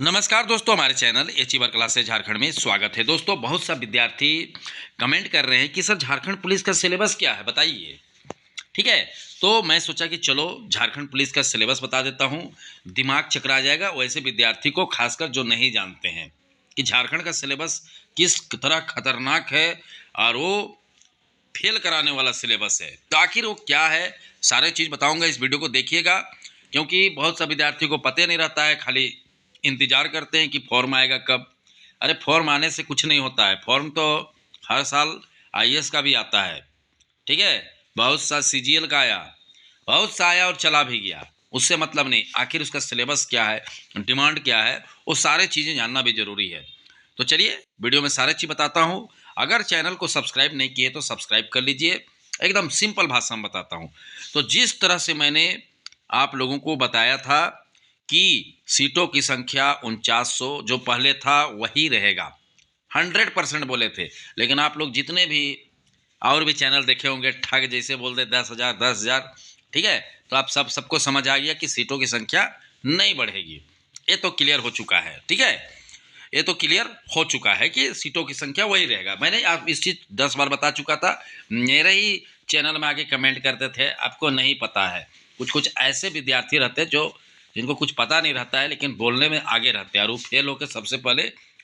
नमस्कार दोस्तों, हमारे चैनल एचीवर क्लासेस झारखंड में स्वागत है। दोस्तों, बहुत सा विद्यार्थी कमेंट कर रहे हैं कि सर झारखंड पुलिस का सिलेबस क्या है, बताइए। ठीक है, तो मैं सोचा कि चलो झारखंड पुलिस का सिलेबस बता देता हूँ। दिमाग चकरा जाएगा वैसे विद्यार्थी को, खासकर जो नहीं जानते हैं कि झारखंड का सिलेबस किस तरह खतरनाक है और वो फेल कराने वाला सिलेबस है। तो आखिर वो क्या है, सारे चीज़ बताऊंगा, इस वीडियो को देखिएगा। क्योंकि बहुत सा विद्यार्थी को पता नहीं रहता है, खाली इंतजार करते हैं कि फॉर्म आएगा कब। अरे फॉर्म आने से कुछ नहीं होता है, फॉर्म तो हर साल आईएएस का भी आता है। ठीक है, बहुत सा सीजीएल का आया, बहुत सा आया और चला भी गया, उससे मतलब नहीं। आखिर उसका सिलेबस क्या है, डिमांड क्या है, वो सारे चीज़ें जानना भी जरूरी है। तो चलिए वीडियो में सारे चीज़ बताता हूँ। अगर चैनल को सब्सक्राइब नहीं किए तो सब्सक्राइब कर लीजिए। एकदम सिंपल भाषा में बताता हूँ। तो जिस तरह से मैंने आप लोगों को बताया था कि सीटों की संख्या 4900 जो पहले था वही रहेगा, 100% बोले थे। लेकिन आप लोग जितने भी और भी चैनल देखे होंगे, ठग जैसे बोल दे 10,000 10,000। ठीक है, तो आप सबको समझ आ गया कि सीटों की संख्या नहीं बढ़ेगी। ये तो क्लियर हो चुका है। ठीक है, ये तो क्लियर हो चुका है कि सीटों की संख्या वही रहेगा। मैंने आप इस चीज़ 10 बार बता चुका था। मेरे ही चैनल में आके कमेंट करते थे आपको नहीं पता है। कुछ कुछ ऐसे विद्यार्थी रहते हैं जो जिनको कुछ पता नहीं रहता है लेकिन बोलने में आगे रहते हैं और वो फेल होकर सबसे पहले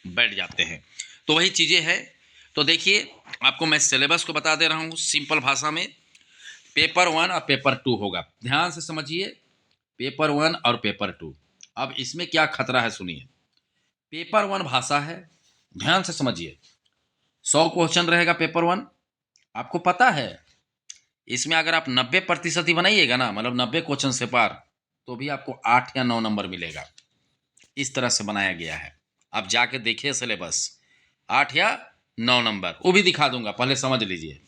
बैठ जाते हैं। तो वही चीज़ें हैं। तो देखिए, आपको मैं सिलेबस को बता दे रहा हूँ सिंपल भाषा में। पेपर 1 और पेपर 2 होगा, ध्यान से समझिए। पेपर 1 और पेपर 2। अब इसमें क्या खतरा है सुनिए। पेपर 1 भाषा है, ध्यान से समझिए। 100 क्वेश्चन रहेगा पेपर 1। आपको पता है इसमें अगर आप 90% ही बनाइएगा ना, मतलब 90 क्वेश्चन से पार, तो भी आपको 8 या 9 नंबर मिलेगा। इस तरह से बनाया गया है। आप जाके देखिए सिलेबस, 8 या 9 नंबर, वो भी दिखा दूंगा, पहले समझ लीजिए।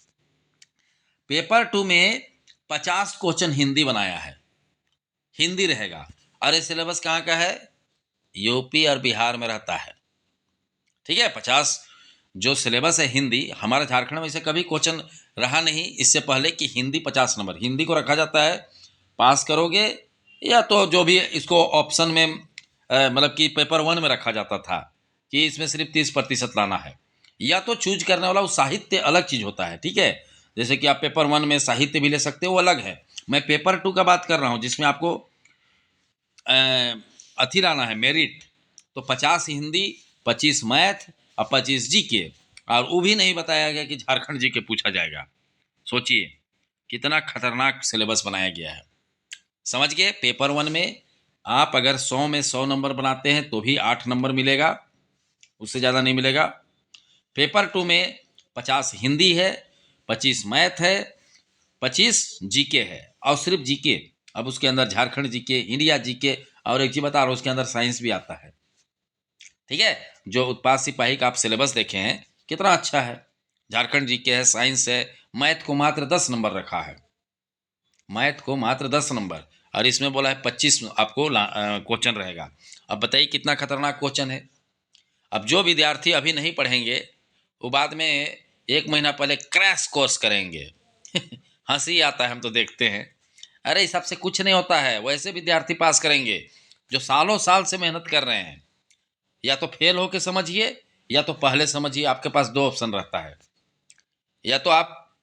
पेपर 2 में 50 क्वेश्चन हिंदी बनाया है, हिंदी रहेगा। और ये सिलेबस कहाँ का है, यूपी और बिहार में रहता है। ठीक है, 50 जो सिलेबस है हिंदी, हमारे झारखंड में ऐसे कभी क्वेश्चन रहा नहीं इससे पहले कि हिंदी 50 नंबर हिंदी को रखा जाता है। पास करोगे या तो जो भी इसको ऑप्शन में मतलब कि पेपर 1 में रखा जाता था कि इसमें सिर्फ 30% लाना है, या तो चूज करने वाला वो साहित्य अलग चीज़ होता है। ठीक है, जैसे कि आप पेपर 1 में साहित्य भी ले सकते हो, वो अलग है। मैं पेपर 2 का बात कर रहा हूँ जिसमें आपको अथी लाना है, मेरिट। तो 50 हिंदी, 25 मैथ और 25 जीके। और वो भी नहीं बताया गया कि झारखंड जीके पूछा जाएगा। सोचिए कितना खतरनाक सिलेबस बनाया गया है। समझ गए, पेपर 1 में आप अगर 100 में 100 नंबर बनाते हैं तो भी 8 नंबर मिलेगा, उससे ज़्यादा नहीं मिलेगा। पेपर 2 में 50 हिंदी है, 25 मैथ है, 25 जीके है, और सिर्फ जीके। अब उसके अंदर झारखंड जीके, इंडिया जीके, और एक चीज बता रहा हूँ उसके अंदर साइंस भी आता है। ठीक है, जो उत्पाद सिपाही का आप सिलेबस देखे हैं कितना अच्छा है। झारखंड जीके है, साइंस है। मैथ को मात्र 10 नंबर रखा है, मैथ को मात्र 10 नंबर। और इसमें बोला है 25 आपको क्वेश्चन रहेगा। अब बताइए कितना खतरनाक क्वेश्चन है। अब जो विद्यार्थी अभी नहीं पढ़ेंगे वो बाद में 1 महीना पहले क्रैश कोर्स करेंगे। हंसी आता है, हम तो देखते हैं। अरे इस सब से कुछ नहीं होता है, वैसे विद्यार्थी पास करेंगे जो सालों साल से मेहनत कर रहे हैं। या तो फेल होके समझिए, या तो पहले समझिए। आपके पास दो ऑप्शन रहता है, या तो आप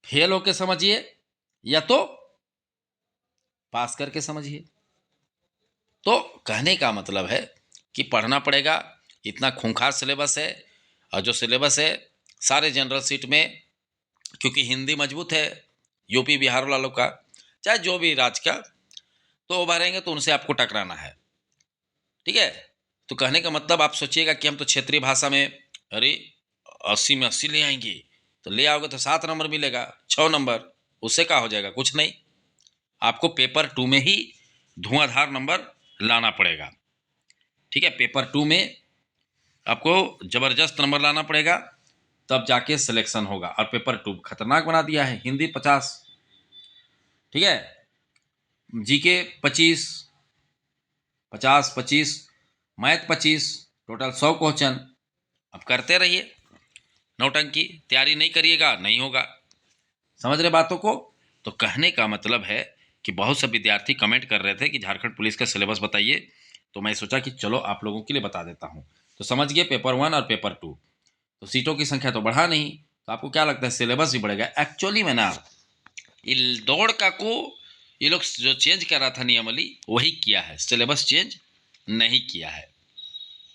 फेल होके समझिए या तो पास करके समझिए। तो कहने का मतलब है कि पढ़ना पड़ेगा। इतना खूंखार सिलेबस है, और जो सिलेबस है सारे जनरल सीट में, क्योंकि हिंदी मजबूत है यूपी बिहार वालों का, चाहे जो भी राज्य का, तो वो भरेंगे तो उनसे आपको टकराना है। ठीक है, तो कहने का मतलब आप सोचिएगा कि हम तो क्षेत्रीय भाषा में, अरे 80 में 80 ले आएंगे, तो ले आओगे तो 7 नंबर मिलेगा, 6 नंबर, उससे क्या हो जाएगा, कुछ नहीं। आपको पेपर 2 में ही धुआंधार नंबर लाना पड़ेगा। ठीक है, पेपर 2 में आपको जबरदस्त नंबर लाना पड़ेगा, तब जाके सिलेक्शन होगा। और पेपर 2 खतरनाक बना दिया है, हिंदी 50, ठीक है, जीके 25, 50 25, मैथ 25, टोटल 100 क्वेश्चन। अब करते रहिए, नौटंकी तैयारी नहीं करिएगा नहीं होगा। समझ रहे बातों को। तो कहने का मतलब है कि बहुत से विद्यार्थी कमेंट कर रहे थे कि झारखंड पुलिस का सिलेबस बताइए। तो मैं सोचा कि चलो आप लोगों के लिए बता देता हूँ। तो समझ गए, पेपर 1 और पेपर 2, तो सीटों की संख्या तो बढ़ा नहीं, तो आपको क्या लगता है सिलेबस भी बढ़ेगा? एक्चुअली में ना, ये दौड़ का को ये लोग जो चेंज कर रहा था नियमावली वही किया है, सिलेबस चेंज नहीं किया है।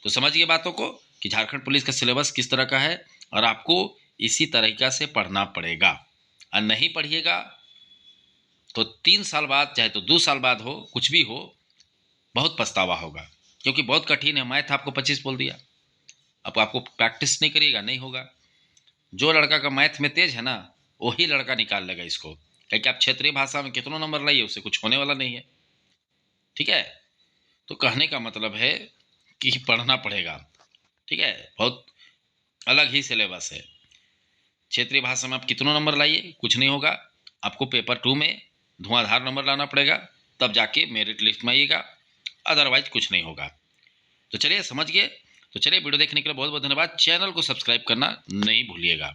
तो समझ गए बातों को कि झारखंड पुलिस का सिलेबस किस तरह का है, और आपको इसी तरीका से पढ़ना पड़ेगा। और नहीं पढ़िएगा तो 3 साल बाद, चाहे तो 2 साल बाद हो, कुछ भी हो, बहुत पछतावा होगा, क्योंकि बहुत कठिन है। मैथ आपको 25 बोल दिया, अब आपको प्रैक्टिस नहीं करिएगा नहीं होगा। जो लड़का का मैथ में तेज है ना, वही लड़का निकाल लेगा इसको, क्योंकि आप क्षेत्रीय भाषा में कितनों नंबर लाइए, उससे कुछ होने वाला नहीं है। ठीक है, तो कहने का मतलब है कि पढ़ना पड़ेगा। ठीक है, बहुत अलग ही सिलेबस है। क्षेत्रीय भाषा में आप कितनों नंबर लाइए, कुछ नहीं होगा। आपको पेपर 2 में धुआंधार नंबर लाना पड़ेगा, तब जाके मेरिट लिस्ट में आइएगा, अदरवाइज कुछ नहीं होगा। तो चलिए, समझ गए। तो चलिए, वीडियो देखने के लिए बहुत बहुत धन्यवाद। चैनल को सब्सक्राइब करना नहीं भूलिएगा।